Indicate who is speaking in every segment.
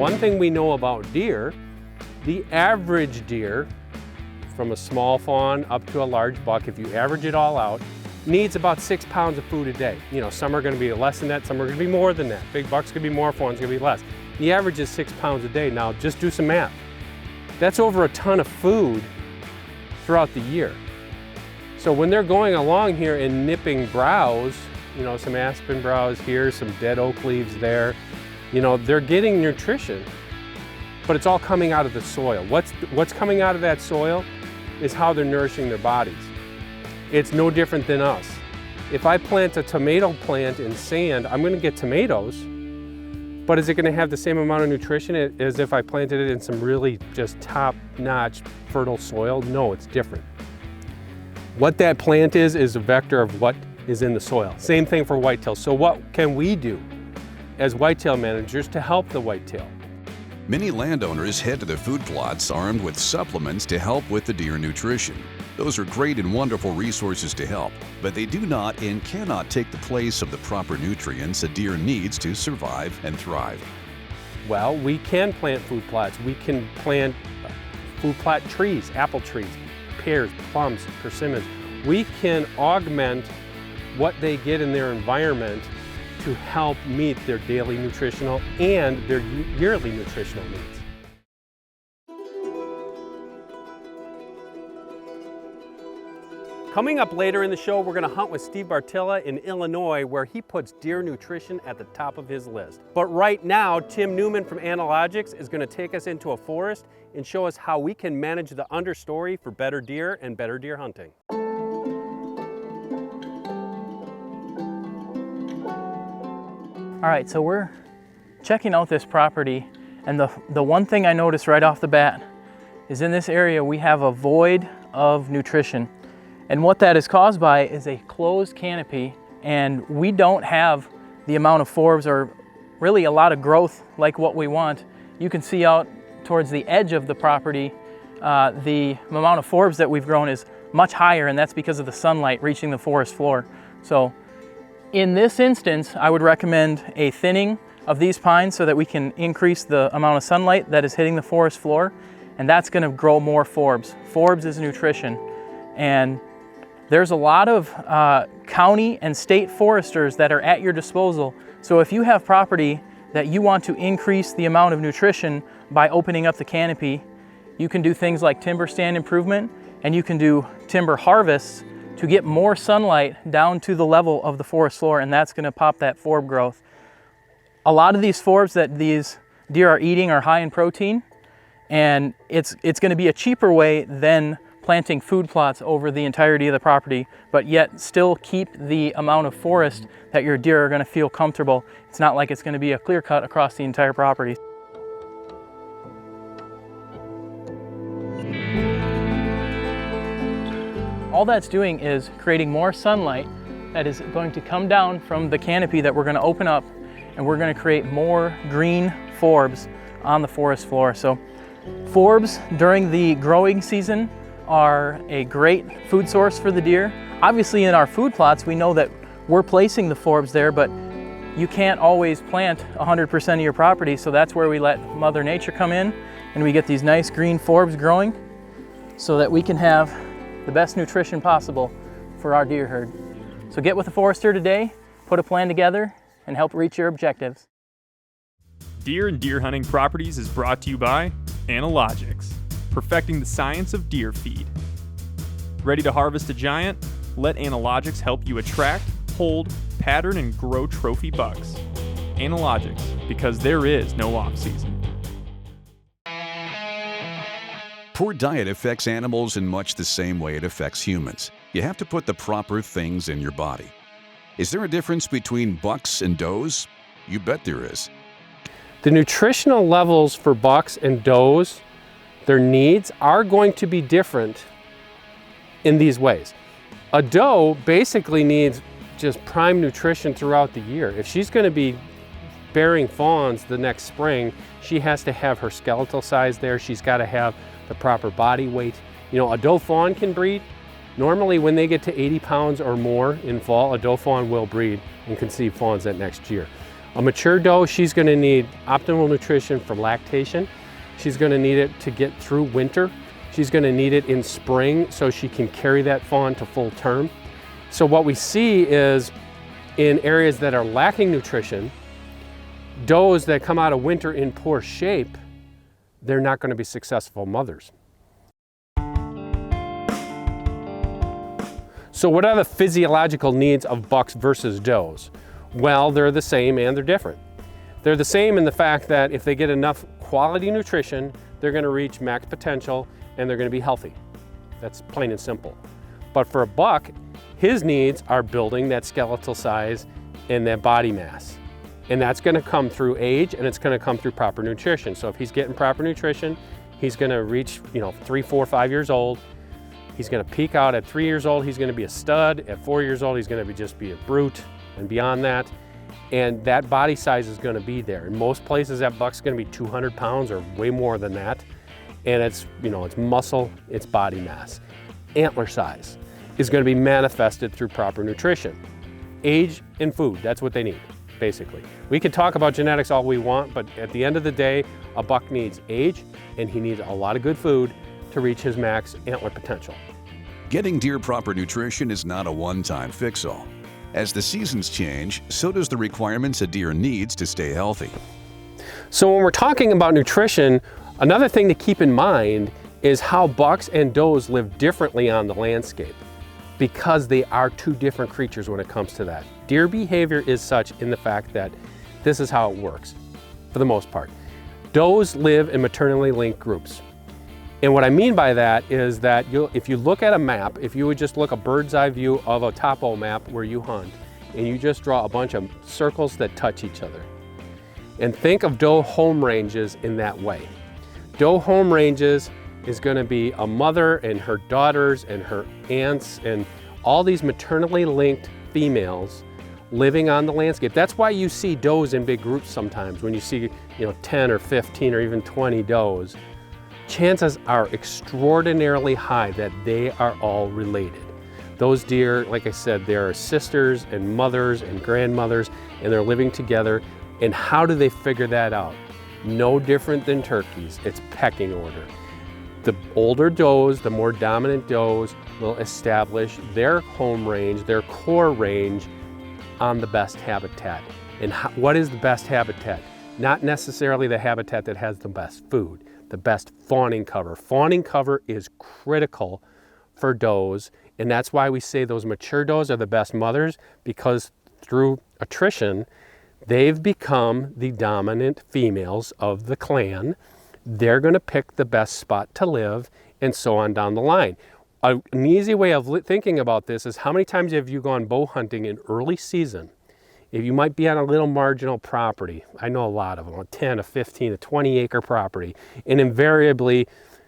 Speaker 1: one thing we know about deer, the average deer, from a small fawn up to a large buck, if you average it all out, needs about 6 pounds of food a day. You know, some are gonna be less than that, some are gonna be more than that. Big bucks could be more, fawns could be less. The average is 6 pounds a day. Now, just do some math. That's over a ton of food throughout the year. So when they're going along here and nipping browse, you know, some aspen browse here, some dead oak leaves there, you know, they're getting nutrition, but it's all coming out of the soil. What's coming out of that soil is how they're nourishing their bodies. It's no different than us. If I plant a tomato plant in sand, I'm gonna get tomatoes, but is it gonna have the same amount of nutrition as if I planted it in some really just top-notch fertile soil? No, it's different. What that plant is a vector of what is in the soil. Same thing for whitetail. So what can we do as whitetail managers to help the whitetail?
Speaker 2: Many landowners head to their food plots armed with supplements to help with the deer nutrition. Those are great and wonderful resources to help, but they do not and cannot take the place of the proper nutrients a deer needs to survive and thrive.
Speaker 1: Well, we can plant food plots. We can plant food plot trees, apple trees, pears, plums, persimmons. We can augment what they get in their environment to help meet their daily nutritional and their yearly nutritional needs. Coming up later in the show, we're going to hunt with Steve Bartilla in Illinois, where he puts deer nutrition at the top of his list. But right now, Tim Newman from Analogics is going to take us into a forest and show us how we can manage the understory for better deer and better deer hunting.
Speaker 3: All right, so we're checking out this property, and the one thing I noticed right off the bat is in this area we have a void of nutrition. And what that is caused by is a closed canopy, and we don't have the amount of forbs or really a lot of growth like what we want. You can see out towards the edge of the property, the amount of forbs that we've grown is much higher, and that's because of the sunlight reaching the forest floor. So in this instance, I would recommend a thinning of these pines so that we can increase the amount of sunlight that is hitting the forest floor, and that's going to grow more forbs. Forbs is nutrition, and there's a lot of county and state foresters that are at your disposal. So if you have property that you want to increase the amount of nutrition by opening up the canopy, you can do things like timber stand improvement, and you can do timber harvests to get more sunlight down to the level of the forest floor, and that's going to pop that forb growth. A lot of these forbs that these deer are eating are high in protein, and it's going to be a cheaper way than planting food plots over the entirety of the property, but yet still keep the amount of forest that your deer are going to feel comfortable. It's not like it's going to be a clear cut across the entire property. All that's doing is creating more sunlight that is going to come down from the canopy that we're going to open up, and we're going to create more green forbs on the forest floor. So forbs during the growing season are a great food source for the deer. Obviously in our food plots we know that we're placing the forbs there, but you can't always plant 100% of your property, so that's where we let Mother Nature come in and we get these nice green forbs growing so that we can have the best nutrition possible for our deer herd. So get with a forester today, put a plan together, and help reach your objectives.
Speaker 4: Deer and Deer Hunting Properties is brought to you by Analogics, perfecting the science of deer feed. Ready to harvest a giant? Let Analogics help you attract, hold, pattern, and grow trophy bucks. Analogics, because there is no off-season.
Speaker 2: Poor diet affects animals in much the same way it affects humans. You have to put the proper things in your body. Is there a difference between bucks and does? You bet there is.
Speaker 1: The nutritional levels for bucks and does, their needs are going to be different in these ways. A doe basically needs just prime nutrition throughout the year. If she's going to be bearing fawns the next spring, she has to have her skeletal size there. She's got to have the proper body weight. You know, a doe fawn can breed. Normally when they get to 80 pounds or more in fall, a doe fawn will breed and conceive fawns that next year. A mature doe, she's going to need optimal nutrition for lactation. She's going to need it to get through winter. She's going to need it in spring so she can carry that fawn to full term. So what we see is in areas that are lacking nutrition, does that come out of winter in poor shape, they're not going to be successful mothers. So what are the physiological needs of bucks versus does? Well, they're the same and they're different. They're the same in the fact that if they get enough quality nutrition, they're going to reach max potential and they're going to be healthy. That's plain and simple. But for a buck, his needs are building that skeletal size and that body mass. And that's going to come through age, and it's going to come through proper nutrition. So if he's getting proper nutrition, he's going to reach, 3, 4, 5 years old. He's going to peak out at 3 years old. He's going to be a stud. At 4 years old, he's going to just be a brute, and beyond that. And that body size is going to be there. In most places, that buck's going to be 200 pounds or way more than that. And it's, it's muscle, it's body mass. Antler size is going to be manifested through proper nutrition. Age and food, that's what they need, basically. We can talk about genetics all we want, but at the end of the day, a buck needs age and he needs a lot of good food to reach his max antler potential.
Speaker 2: Getting deer proper nutrition is not a one-time fix-all. As the seasons change, so does the requirements a deer needs to stay healthy.
Speaker 1: So when we're talking about nutrition, another thing to keep in mind is how bucks and does live differently on the landscape, because they are two different creatures when it comes to that. Deer behavior is such in the fact that this is how it works, for the most part. Does live in maternally linked groups. And what I mean by that is that if you look at a map, if you would just look a bird's eye view of a topo map where you hunt, and you just draw a bunch of circles that touch each other, and think of doe home ranges in that way. Doe home ranges is going to be a mother and her daughters and her aunts and all these maternally linked females living on the landscape. That's why you see does in big groups sometimes. When you see 10 or 15 or even 20 does, chances are extraordinarily high that they are all related. Those deer, like I said, they are sisters and mothers and grandmothers, and they're living together. And how do they figure that out? No different than turkeys. It's pecking order. The older does, the more dominant does, will establish their home range, their core range on the best habitat. And what is the best habitat? Not necessarily the habitat that has the best food, the best fawning cover. Fawning cover is critical for does, and that's why we say those mature does are the best mothers, because through attrition, they've become the dominant females of the clan. They're going to pick the best spot to live, and so on down the line. An easy way of thinking about this is how many times have you gone bow hunting in early season? If you might be on a little marginal property, I know a lot of them, a 10, a 15, a 20 acre property, and invariably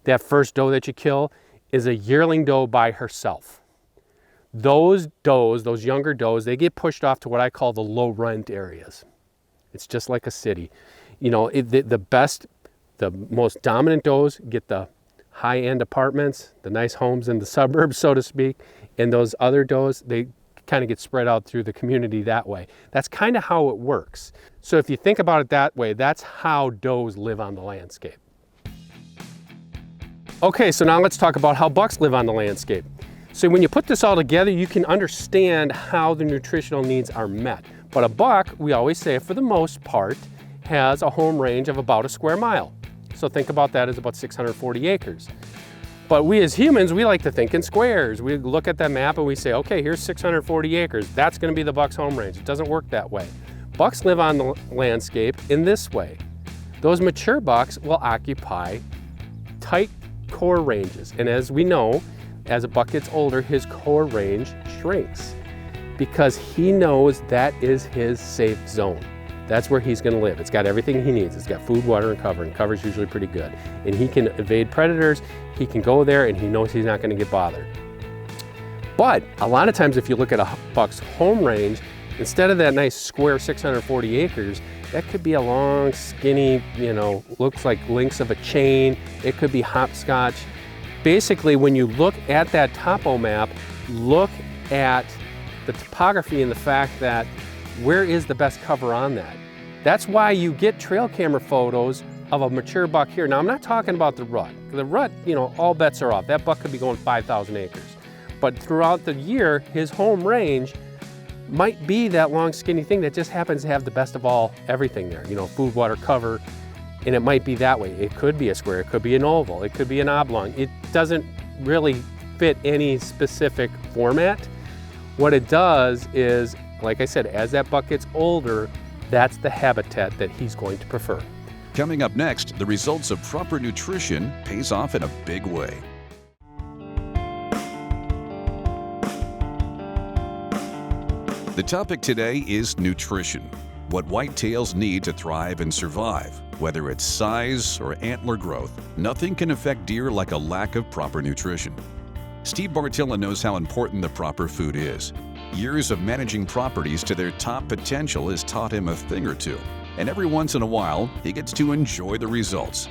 Speaker 1: that first doe that you kill is a yearling doe by herself. Those does, those younger does, they get pushed off to what I call the low rent areas. It's just like a city. The most dominant does get the high-end apartments, the nice homes in the suburbs, so to speak, and those other does, they kind of get spread out through the community that way. That's kind of how it works. So if you think about it that way, that's how does live on the landscape. Okay, so now let's talk about how bucks live on the landscape. So when you put this all together, you can understand how the nutritional needs are met. But a buck, we always say, for the most part, has a home range of about a square mile. So think about that as about 640 acres. But we as humans, we like to think in squares. We look at that map and we say, okay, here's 640 acres. That's going to be the buck's home range. It doesn't work that way. Bucks live on the landscape in this way. Those mature bucks will occupy tight core ranges. And as we know, as a buck gets older, his core range shrinks because he knows that is his safe zone. That's where he's going to live. It's got everything he needs. It's got food, water, and cover, and cover's usually pretty good. And he can evade predators, he can go there, and he knows he's not going to get bothered. But a lot of times if you look at a buck's home range, instead of that nice square 640 acres, that could be a long, skinny, looks like links of a chain. It could be hopscotch. Basically, when you look at that topo map, look at the topography and the fact that where is the best cover on that? That's why you get trail camera photos of a mature buck here. Now, I'm not talking about the rut. The rut, you know, all bets are off. That buck could be going 5,000 acres. But throughout the year, his home range might be that long, skinny thing that just happens to have the best of everything there. You know, food, water, cover, and it might be that way. It could be a square, it could be an oval, it could be an oblong. It doesn't really fit any specific format. What it does is, like I said, as that buck gets older, that's the habitat that he's going to prefer.
Speaker 2: Coming up next, the results of proper nutrition pays off in a big way. The topic today is nutrition. What whitetails need to thrive and survive. Whether it's size or antler growth, nothing can affect deer like a lack of proper nutrition. Steve Bartilla knows how important the proper food is. Years of managing properties to their top potential has taught him a thing or two, and every once in a while, he gets to enjoy the results.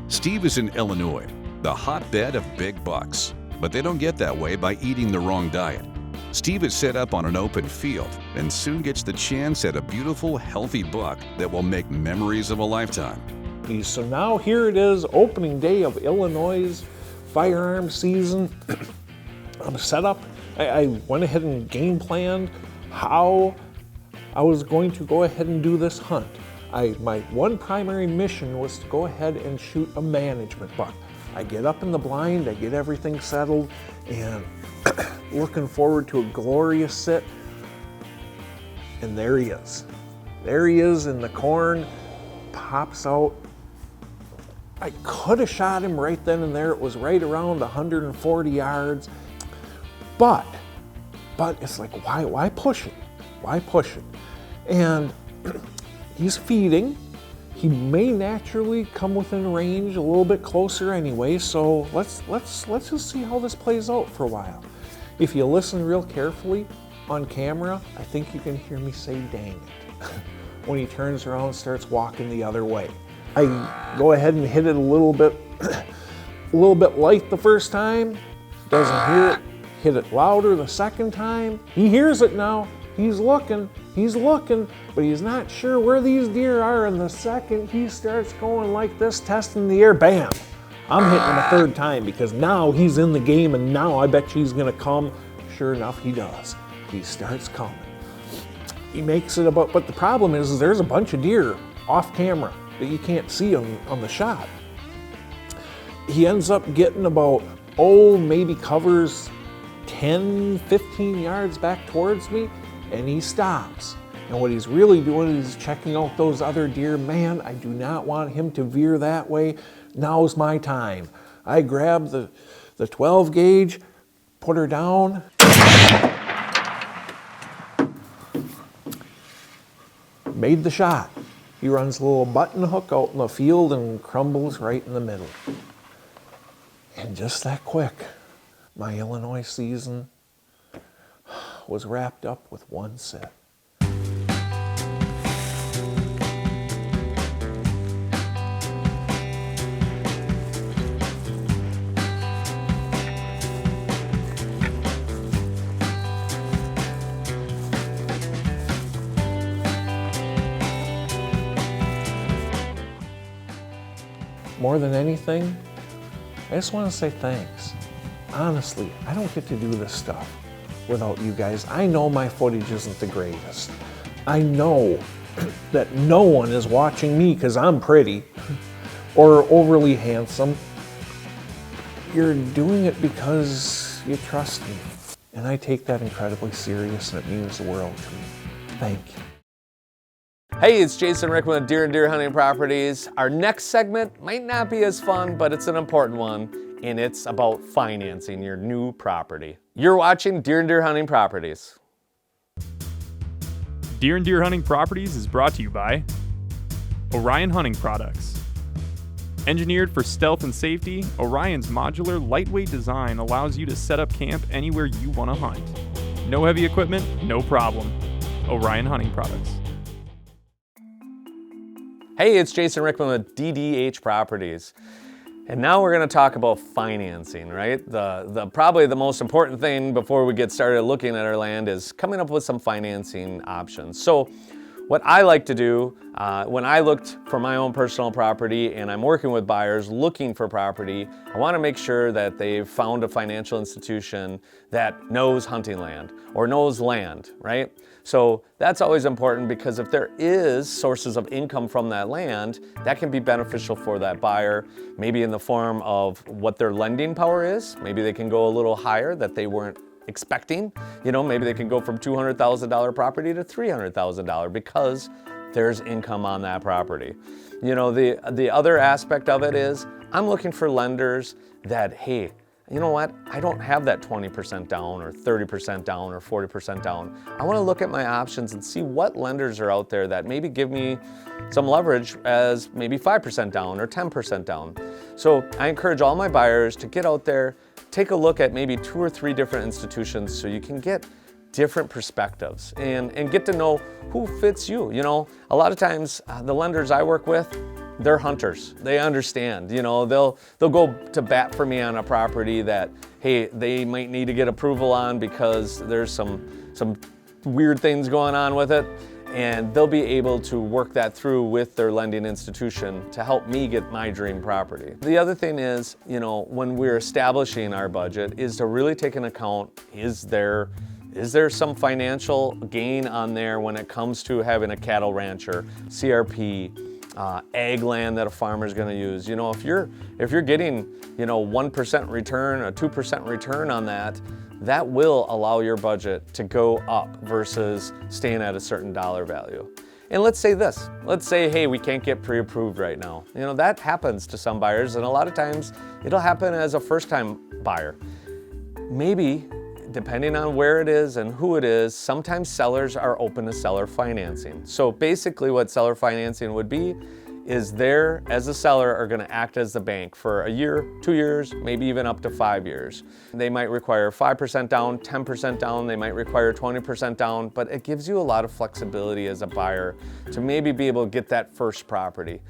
Speaker 2: Steve is in Illinois, the hotbed of big bucks, but they don't get that way by eating the wrong diet. Steve is set up on an open field and soon gets the chance at a beautiful, healthy buck that will make memories of a lifetime.
Speaker 5: So now here it is, opening day of Illinois' firearm season. I'm set up. I went ahead and game planned how I was going to go ahead and do this hunt. My one primary mission was to go ahead and shoot a management buck. I get up in the blind, I get everything settled, and looking forward to a glorious sit. And there he is. There he is in the corn, pops out. I could have shot him right then and there. It was right around 140 yards. But it's like, why push it? Why push it? And he's feeding. He may naturally come within range a little bit closer anyway, so let's just see how this plays out for a while. If you listen real carefully on camera, I think you can hear me say dang it when he turns around and starts walking the other way. I go ahead and hit it a little bit light the first time, doesn't hear it. Hit it louder the second time. He hears it now. He's looking, but he's not sure where these deer are. And the second he starts going like this, testing the air, bam! I'm hitting him a third time because now he's in the game and now I bet you he's gonna come. Sure enough, he does. He starts coming. He makes it about, but the problem is there's a bunch of deer off camera that you can't see on the shot. He ends up getting about, maybe covers 10, 15 yards back towards me, and he stops. And what he's really doing is checking out those other deer. Man, I do not want him to veer that way. Now's my time. I grab the 12 gauge, put her down. Made the shot. He runs a little button hook out in the field and crumbles right in the middle. And just that quick, my Illinois season was wrapped up with one sit. More than anything, I just want to say thanks. Honestly, I don't get to do this stuff without you guys. I know my footage isn't the greatest. I know that no one is watching me because I'm pretty or overly handsome. You're doing it because you trust me. And I take that incredibly serious and it means the world to me. Thank you.
Speaker 6: Hey, it's Jason Rickman with Deer and Deer Hunting Properties. Our next segment might not be as fun, but it's an important one, and it's about financing your new property. You're watching Deer and Deer Hunting Properties.
Speaker 4: Deer and Deer Hunting Properties is brought to you by Orion Hunting Products. Engineered for stealth and safety, Orion's modular, lightweight design allows you to set up camp anywhere you want to hunt. No heavy equipment, no problem. Orion Hunting Products.
Speaker 6: Hey, it's Jason Rickman with DDH Properties. And now we're going to talk about financing, right? Probably the most important thing before we get started looking at our land is coming up with some financing options. So What I like to do when I looked for my own personal property and I'm working with buyers looking for property, I want to make sure that they've found a financial institution that knows hunting land or knows land, right? So that's always important, because if there is sources of income from that land, that can be beneficial for that buyer, maybe in the form of what their lending power is. Maybe they can go a little higher that they weren't expecting. You know, maybe they can go from $200,000 property to $300,000 because there's income on that property. You know, the other aspect of it is I'm looking for lenders that, hey, you know what, I don't have that 20% down or 30% down or 40% down. I want to look at my options and see what lenders are out there that maybe give me some leverage as maybe 5% down or 10% down. So I encourage all my buyers to get out there, take a look at maybe 2 or 3 different institutions so you can get different perspectives and get to know who fits you. You know, a lot of times the lenders I work with, they're hunters. They understand, you know, they'll go to bat for me on a property that, hey, they might need to get approval on because there's some weird things going on with it, and they'll be able to work that through with their lending institution to help me get my dream property. The other thing is, you know, when we're establishing our budget, is to really take into account, is there some financial gain on there when it comes to having a cattle rancher, CRP, ag land that a farmer is going to use. You know, if you're getting, you know, 1% return, a 2% return on that, that will allow your budget to go up versus staying at a certain dollar value. And let's say this, let's say, hey, we can't get pre-approved right now. You know, that happens to some buyers, and a lot of times it'll happen as a first-time buyer. Maybe, depending on where it is and who it is, sometimes sellers are open to seller financing. So basically what seller financing would be is there, as a seller, are going to act as the bank for a year, 2 years, maybe even up to 5 years. They might require 5% down, 10% down, they might require 20% down, but it gives you a lot of flexibility as a buyer to maybe be able to get that first property.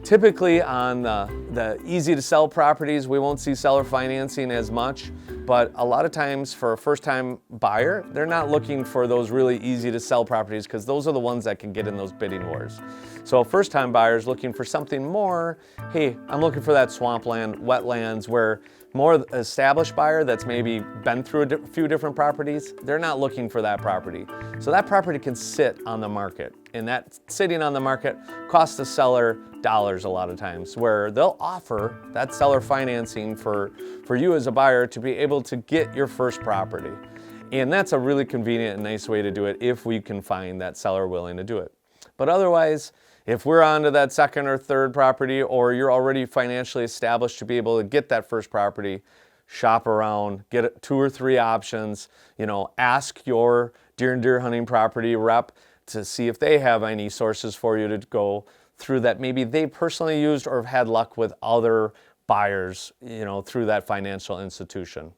Speaker 6: Typically on the easy to sell properties, we won't see seller financing as much, but a lot of times for a first-time buyer, they're not looking for those really easy to sell properties because those are the ones that can get in those bidding wars. So a first-time buyer is looking for something more, hey, I'm looking for that swampland, wetlands, where more established buyer that's maybe been through a few different properties, they're not looking for that property. So that property can sit on the market, and that sitting on the market costs the seller dollars a lot of times, where they'll offer that seller financing for you as a buyer to be able to get your first property. And that's a really convenient and nice way to do it if we can find that seller willing to do it. But otherwise, if we're on to that second or third property, or you're already financially established to be able to get that first property, shop around, get 2 or 3 options, you know, ask your deer hunting property rep to see if they have any sources for you to go through that maybe they personally used or have had luck with other buyers, you know, through that financial institution.